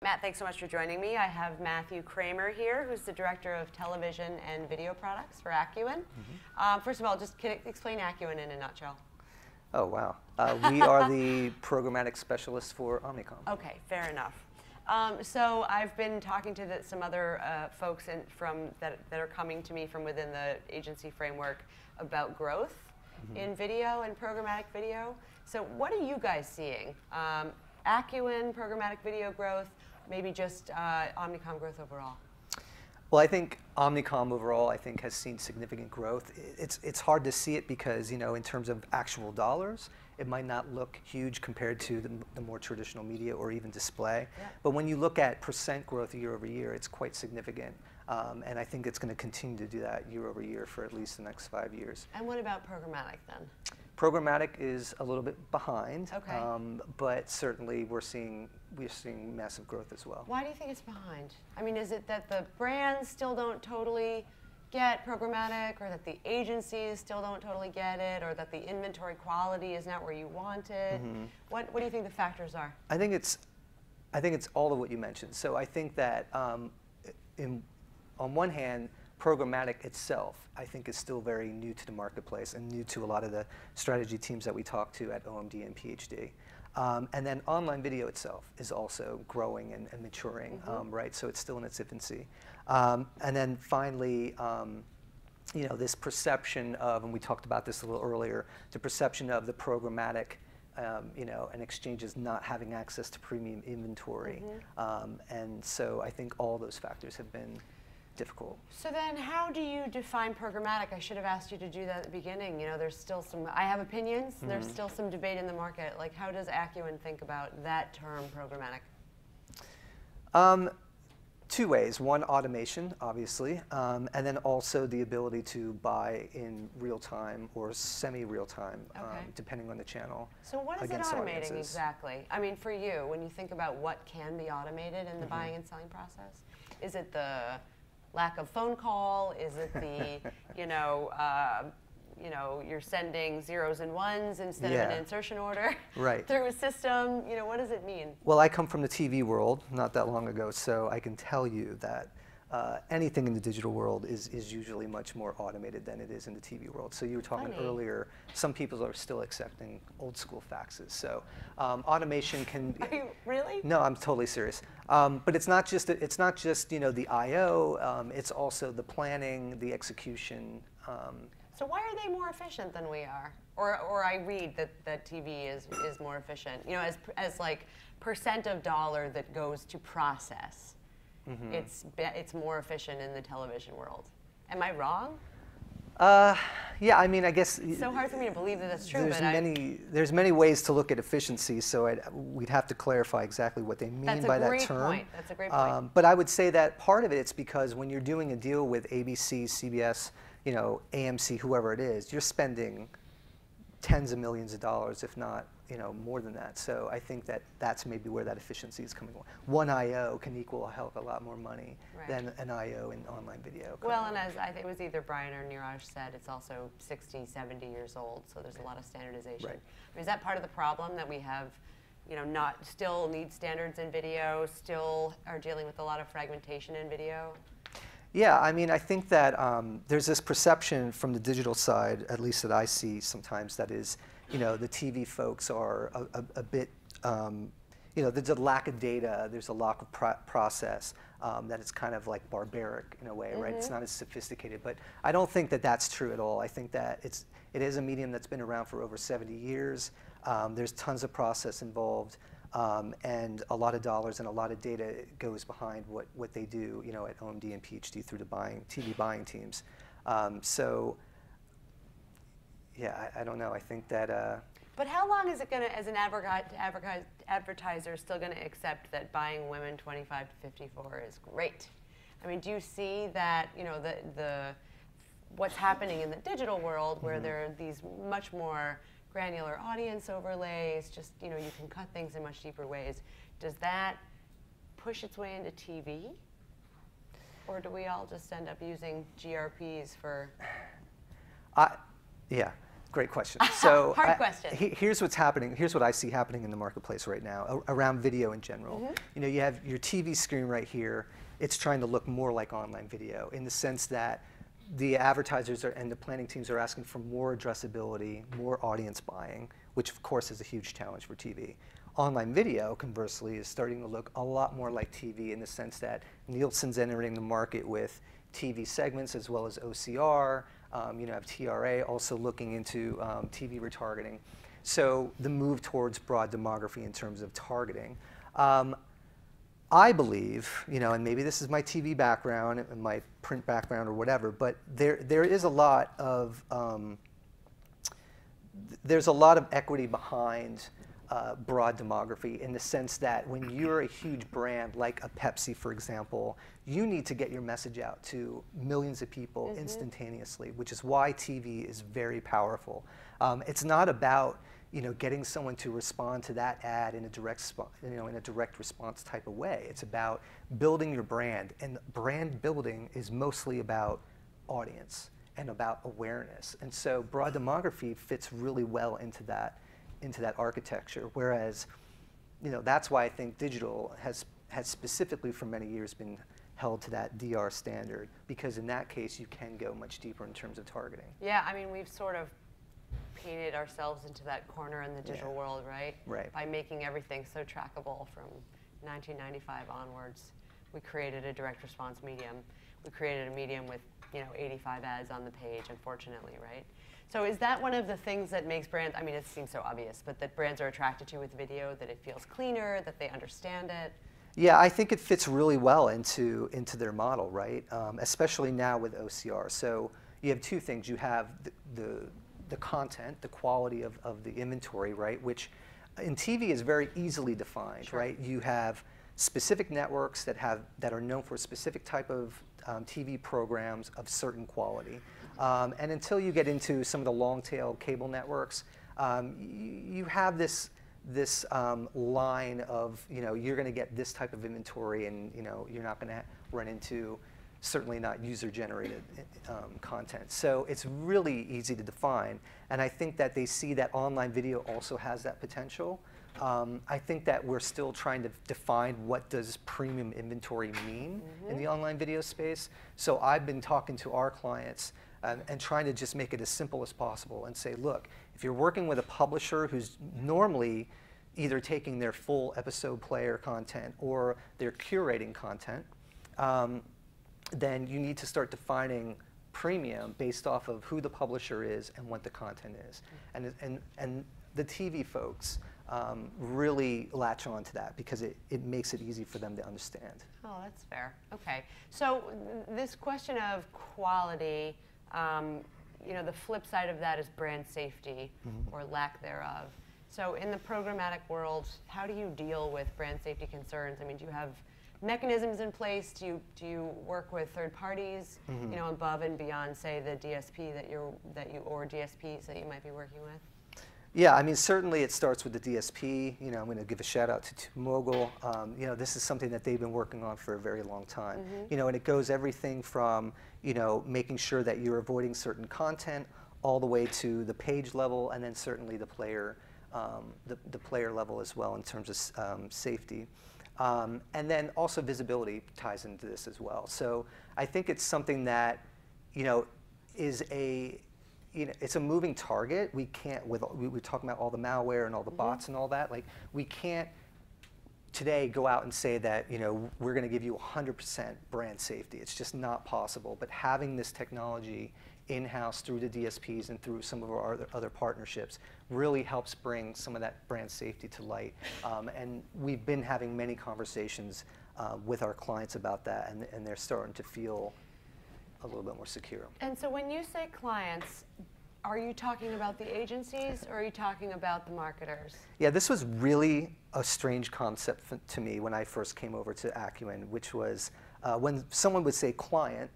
Matt, thanks so much for joining me. I have Matthew Kramer here, who's the Director of Television and Video Products for Accuen. First of all, just explain Accuen in a nutshell. Oh, wow. We are the programmatic specialists for Omnicom. Okay, fair enough. So I've been talking to some other folks that are coming to me from within the agency framework about growth in video and programmatic video. So what are you guys seeing? Accuen, programmatic video growth, maybe just Omnicom growth overall? Well, I think Omnicom overall, I think, has seen significant growth. It's hard to see it because, you know, in terms of actual dollars, it might not look huge compared to the more traditional media or even display. Yeah. But when you look at % growth year over year, it's quite significant. And I think it's going to continue to do that year over year for at least the next 5 years. And what about programmatic then? Programmatic is a little bit behind, okay. But certainly we're seeing massive growth as well. Why do you think it's behind? I mean, is it that the brands still don't totally get programmatic, or that the agencies still don't totally get it, or that the inventory quality is not where you want it? What do you think the factors are? I think it's all of what you mentioned. So I think that on one hand, programmatic itself, I think, is still very new to the marketplace and new to a lot of the strategy teams that we talk to at OMD and PhD. And then online video itself is also growing and maturing, right? So it's still in its infancy. And then finally, you know, this perception of, and we talked about this a little earlier, the perception of the programmatic, you know, and exchanges not having access to premium inventory. And so I think all those factors have been difficult. So then how do you define programmatic? I should have asked you to do that at the beginning. You know, there's still I have opinions, there's still some debate in the market. Like, how does Accuen think about that term, programmatic? Two ways. One, automation, obviously, and then also the ability to buy in real time or semi-real time, depending on the channel. So what is it automating exactly? I mean, for you, when you think about what can be automated in the buying and selling process, is it the lack of phone call? Is it the, you know, you're sending zeros and ones instead of an insertion order through a system? You know, what does it mean? Well, I come from the TV world not that long ago, so I can tell you that anything in the digital world is usually much more automated than it is in the TV world. So you were talking earlier, some people are still accepting old school faxes. So automation can. Are you really? No, I'm totally serious. But it's not just you know, the I/O. It's also the planning, the execution. So why are they more efficient than we are? Or I read that TV is more efficient. You know, as like % of dollar that goes to process. It's more efficient in the television world. Am I wrong? Yeah, I mean, I guess it's so hard for me to believe that that's true. There's many ways to look at efficiency, so we'd have to clarify exactly what they mean by that term. That's a great point. But I would say that part of it's because when you're doing a deal with ABC, CBS, you know, AMC, whoever it is, you're spending tens of millions of dollars, if not, you know, more than that. So I think that's maybe where that efficiency is coming from. One I/O can equal a hell of a lot more money than an I/O in online video. Well, and as I think it was either Brian or Niraj said, it's also 60, 70 years old, so there's a lot of standardization. I mean, is that part of the problem, that we have, you know, still need standards in video, still are dealing with a lot of fragmentation in video? Yeah, I mean, I think that there's this perception from the digital side, at least that I see sometimes, that is, you know, the TV folks are a bit, you know, there's a lack of data, there's a lack of process, that it's kind of like barbaric in a way, right? It's not as sophisticated, but I don't think that that's true at all. I think that it is a medium that's been around for over 70 years. There's tons of process involved. And a lot of dollars and a lot of data goes behind what they do, you know, at OMD and PhD through the TV buying teams. So, yeah, I don't know. I think that. But how long is it going to, as an advertiser, still going to accept that buying women 25 to 54 is great? I mean, do you see that, you know, what's happening in the digital world, where there are these much more granular audience overlays, just, you know, you can cut things in much deeper ways. Does that push its way into TV? Or do we all just end up using GRPs for? Yeah. great question. So hard question. Here's what's happening. Here's what I see happening in the marketplace right now around video in general. You know, you have your TV screen right here. It's trying to look more like online video in the sense that the advertisers and the planning teams are asking for more addressability, more audience buying, which of course is a huge challenge for TV. Online video, conversely, is starting to look a lot more like TV in the sense that Nielsen's entering the market with TV segments as well as OCR. You know, have TRA also looking into TV retargeting. So the move towards broad demography in terms of targeting. I believe, you know, and maybe this is my TV background and my print background or whatever, but there is a lot of there's a lot of equity behind broad demography in the sense that when you're a huge brand like a Pepsi, for example, you need to get your message out to millions of people instantaneously, which is why TV is very powerful. It's not about, you know, getting someone to respond to that ad in a direct response type of way. It's about building your brand, and brand building is mostly about audience and about awareness. And so broad demography fits really well into that architecture. Whereas, you know, that's why I think digital has specifically for many years been held to that DR standard, because in that case you can go much deeper in terms of targeting. Yeah, I mean, we've sort of painted ourselves into that corner in the digital world, right? Right. By making everything so trackable from 1995 onwards. We created a direct response medium. We created a medium with, you know, 85 ads on the page, unfortunately, right? So is that one of the things that makes brands, I mean, it seems so obvious, but that brands are attracted to with video, that it feels cleaner, that they understand it? Yeah, I think it fits really well into their model, right? Especially now with OCR. So you have two things. You have the content, the quality of the inventory, right? Which in TV is very easily defined, right? You have specific networks that are known for a specific type of TV programs of certain quality. And until you get into some of the long-tail cable networks, you have this line of, you know, you're going to get this type of inventory, and, you know, you're not going to run into certainly not user-generated content. So it's really easy to define, and I think that they see that online video also has that potential. I think that we're still trying to define what does premium inventory mean in the online video space. So I've been talking to our clients and trying to just make it as simple as possible and say, look, if you're working with a publisher who's normally either taking their full episode player content or they're curating content, then you need to start defining premium based off of who the publisher is and what the content is. And the TV folks really latch on to that because it makes it easy for them to understand. Oh, that's fair. Okay. So this question of quality, you know, the flip side of that is brand safety or lack thereof. So in the programmatic world, how do you deal with brand safety concerns? I mean, do you have mechanisms in place? Do you work with third parties, you know, above and beyond, say, the DSP or DSPs that you might be working with? Yeah, I mean, certainly it starts with the DSP. You know, I'm going to give a shout out to TubeMogul. You know, this is something that they've been working on for a very long time. You know, and it goes everything from, you know, making sure that you're avoiding certain content all the way to the page level, and then certainly the player level as well in terms of safety. And then also visibility ties into this as well. So I think it's something that, you know, is it's a moving target. We can't, we were talking about all the malware and all the bots and all that, like we can't today go out and say that, you know, we're going to give you 100% brand safety. It's just not possible. But having this technology in-house through the DSPs and through some of our other partnerships really helps bring some of that brand safety to light. And we've been having many conversations with our clients about that, and they're starting to feel a little bit more secure. And so when you say clients, are you talking about the agencies or are you talking about the marketers? Yeah, this was really a strange concept to me when I first came over to Accuen, which was when someone would say client,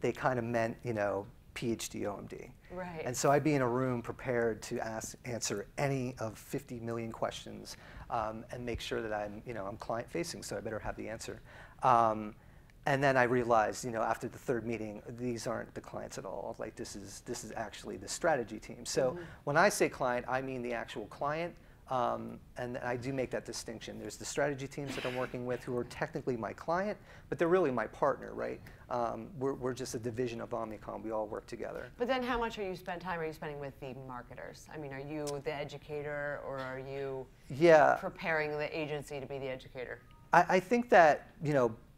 they kind of meant, you know, PhD, OMD. Right. And so I'd be in a room prepared to answer any of 50 million questions and make sure that I'm client facing, so I better have the answer. And then I realized, after the third meeting, these aren't the clients at all. Like this is actually the strategy team. So when I say client, I mean the actual client. And I do make that distinction. There's the strategy teams that I'm working with who are technically my client, but they're really my partner, right? We're just a division of Omnicom. We all work together. But then how much time are you spending with the marketers? I mean, are you the educator, or are you preparing the agency to be the educator? I think that,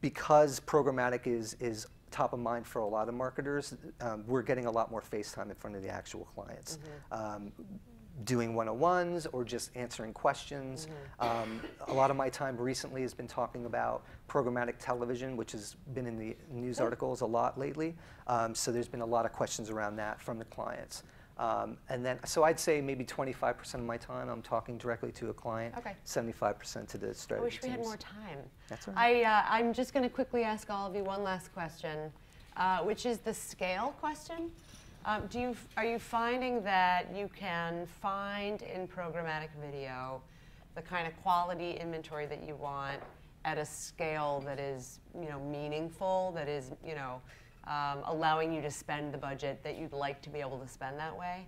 because programmatic is top of mind for a lot of marketers, we're getting a lot more face time in front of the actual clients. Doing one-on-ones or just answering questions. A lot of my time recently has been talking about programmatic television, which has been in the news articles a lot lately. So there's been a lot of questions around that from the clients. And then, so I'd say maybe 25% of my time I'm talking directly to a client, 75% to the strategy I wish we had teams. more time. That's all right. I'm just going to quickly ask all of you one last question, which is the scale question. Are you finding that you can find in programmatic video the kind of quality inventory that you want at a scale that is, meaningful, that is, allowing you to spend the budget that you'd like to be able to spend that way?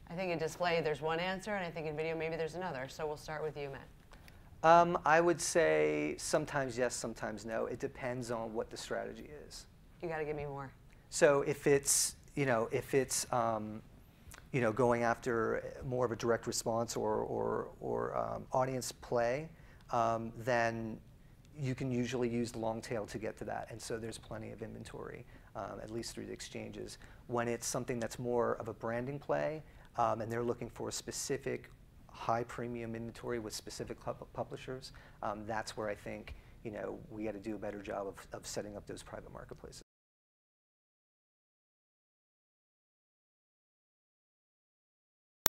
I think in display there's one answer, and I think in video maybe there's another. So we'll start with you, Matt. I would say sometimes yes, sometimes no. It depends on what the strategy is. You got to give me more. So if it's going after more of a direct response or audience play, then you can usually use the long tail to get to that. And so there's plenty of inventory, at least through the exchanges. When it's something that's more of a branding play, and they're looking for a specific high premium inventory with specific publishers, that's where I think we got to do a better job of setting up those private marketplaces.